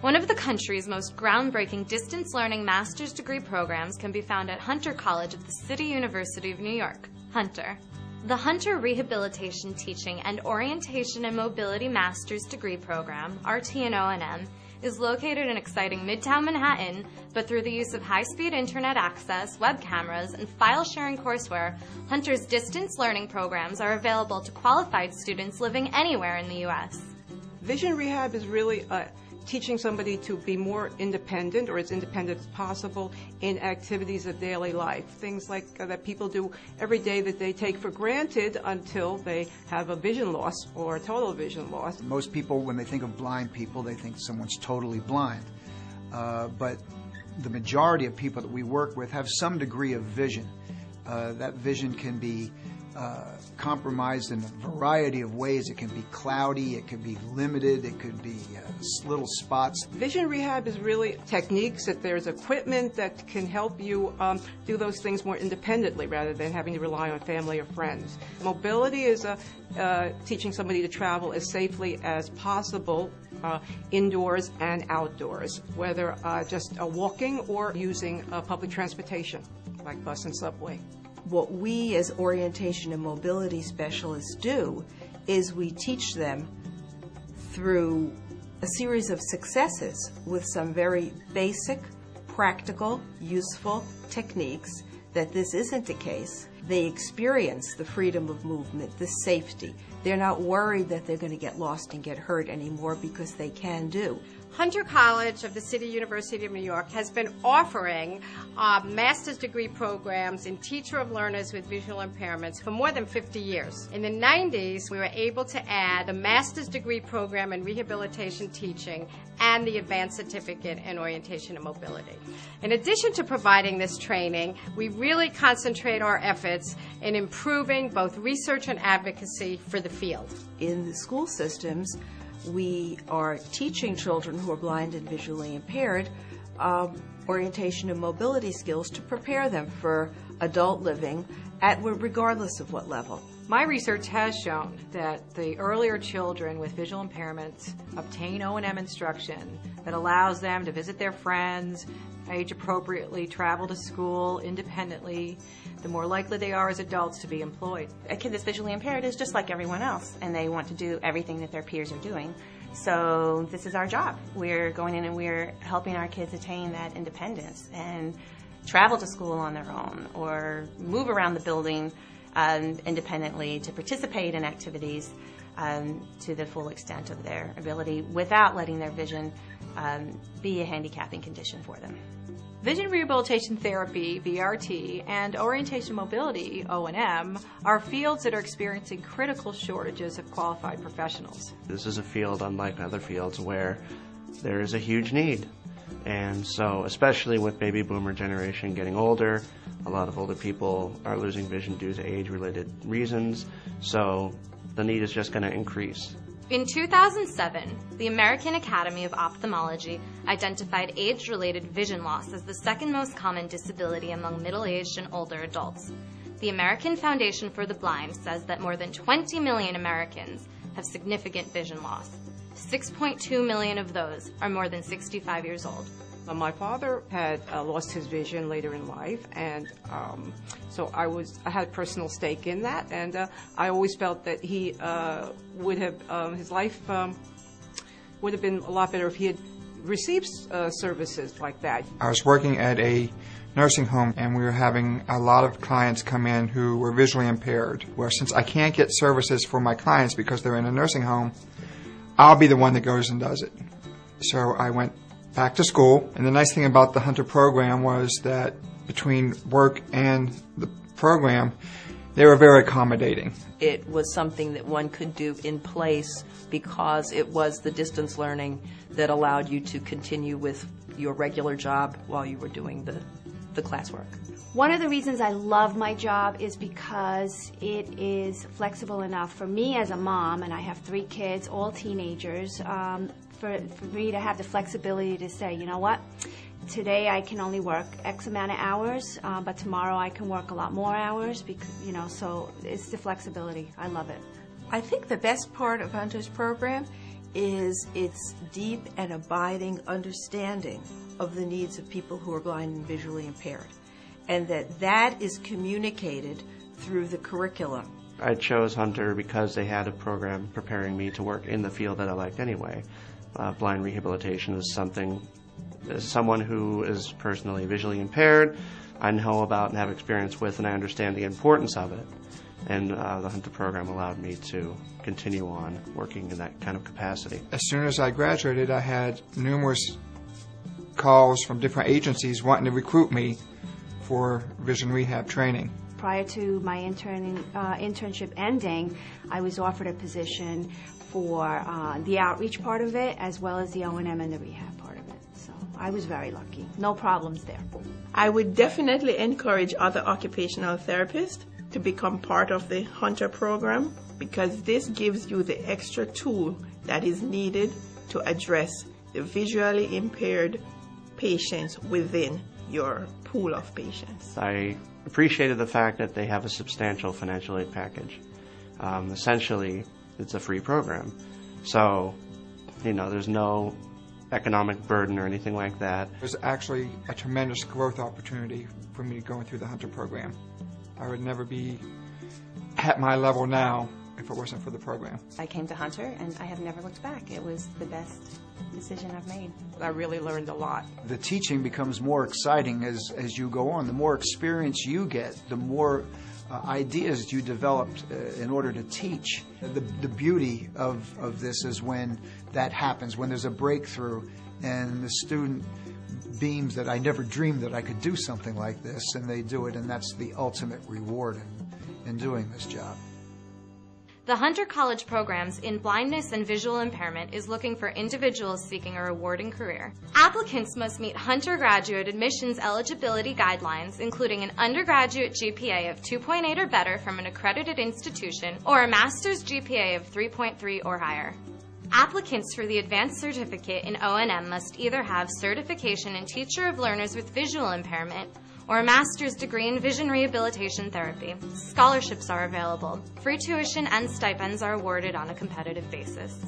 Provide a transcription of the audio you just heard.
One of the country's most groundbreaking distance learning master's degree programs can be found at Hunter College of the City University of New York, Hunter. The Hunter Rehabilitation Teaching and Orientation and Mobility Master's Degree Program, RT&ONM, is located in exciting Midtown Manhattan, but through the use of high-speed internet access, web cameras, and file-sharing courseware, Hunter's distance learning programs are available to qualified students living anywhere in the U.S. Vision rehab is really teaching somebody to be more independent, or as independent as possible, in activities of daily life. Things like that people do every day that they take for granted until they have a vision loss or a total vision loss. Most people, when they think of blind people, they think someone's totally blind. But the majority of people that we work with have some degree of vision. That vision can be compromised in a variety of ways. It can be cloudy, it can be limited, it could be little spots. Vision rehab is really techniques that there's equipment that can help you do those things more independently rather than having to rely on family or friends. Mobility is teaching somebody to travel as safely as possible indoors and outdoors, whether just walking or using public transportation like bus and subway. What we as orientation and mobility specialists do is we teach them through a series of successes with some very basic, practical, useful techniques that this isn't the case. They experience the freedom of movement, the safety. They're not worried that they're going to get lost and get hurt anymore because they can do. Hunter College of the City University of New York has been offering master's degree programs in teacher of learners with visual impairments for more than 50 years. In the 90s, we were able to add the master's degree program in rehabilitation teaching and the advanced certificate in orientation and mobility. In addition to providing this training, we really concentrate our efforts in improving both research and advocacy for the field. In the school systems, we are teaching children who are blind and visually impaired orientation and mobility skills to prepare them for adult living regardless of what level. My research has shown that the earlier children with visual impairments obtain O&M instruction that allows them to visit their friends, age appropriately, travel to school independently, the more likely they are as adults to be employed. A kid that's visually impaired is just like everyone else, and they want to do everything that their peers are doing. So this is our job. We're going in and we're helping our kids attain that independence and travel to school on their own or move around the building independently to participate in activities to the full extent of their ability without letting their vision be a handicapping condition for them. Vision rehabilitation therapy, VRT, and orientation mobility, O&M, are fields that are experiencing critical shortages of qualified professionals. This is a field unlike other fields where there is a huge need. And so, especially with baby boomer generation getting older, a lot of older people are losing vision due to age-related reasons, so the need is just going to increase. In 2007, the American Academy of Ophthalmology identified age-related vision loss as the second most common disability among middle-aged and older adults. The American Foundation for the Blind says that more than 20 million Americans have significant vision loss. 6.2 million of those are more than 65 years old. My father had lost his vision later in life, and so I had a personal stake in that, and I always felt that he would have his life would have been a lot better if he had received services like that. I was working at a nursing home, and we were having a lot of clients come in who were visually impaired, where since I can't get services for my clients because they're in a nursing home, I'll be the one that goes and does it. So I went back to school, and the nice thing about the Hunter program was that between work and the program, they were very accommodating. It was something that one could do in place because it was the distance learning that allowed you to continue with your regular job while you were doing the classwork. One of the reasons I love my job is because it is flexible enough for me as a mom, and I have 3 kids, all teenagers, for me to have the flexibility to say, you know what, today I can only work X amount of hours, but tomorrow I can work a lot more hours, because, so it's the flexibility. I love it. I think the best part of Hunter's program is its deep and abiding understanding of the needs of people who are blind and visually impaired, and that is communicated through the curriculum. I chose Hunter because they had a program preparing me to work in the field that I liked anyway. Blind rehabilitation is something, as someone who is personally visually impaired, I know about and have experience with, and I understand the importance of it. And the Hunter program allowed me to continue on working in that kind of capacity. As soon as I graduated, I had numerous calls from different agencies wanting to recruit me for vision rehab training. Prior to my internship ending, I was offered a position for the outreach part of it, as well as the O&M and the rehab part of it. So I was very lucky. No problems there. I would definitely encourage other occupational therapists to become part of the Hunter program, because this gives you the extra tool that is needed to address the visually impaired patients within your pool of patients. I appreciated the fact that they have a substantial financial aid package. Essentially, it's a free program. So, there's no economic burden or anything like that. There's actually a tremendous growth opportunity for me going through the Hunter program. I would never be at my level now if it wasn't for the program. I came to Hunter and I have never looked back. It was the best decision I've made. I really learned a lot. The teaching becomes more exciting as you go on. The more experience you get, the more ideas you developed in order to teach. The beauty of this is when that happens, when there's a breakthrough and the student beams that I never dreamed that I could do something like this, and they do it, and that's the ultimate reward in doing this job. The Hunter College Programs in Blindness and Visual Impairment is looking for individuals seeking a rewarding career. Applicants must meet Hunter graduate admissions eligibility guidelines, including an undergraduate GPA of 2.8 or better from an accredited institution, or a master's GPA of 3.3 or higher. Applicants for the Advanced Certificate in O&M must either have certification in Teacher of Learners with Visual Impairment or a master's degree in vision rehabilitation therapy. Scholarships are available. Free tuition and stipends are awarded on a competitive basis.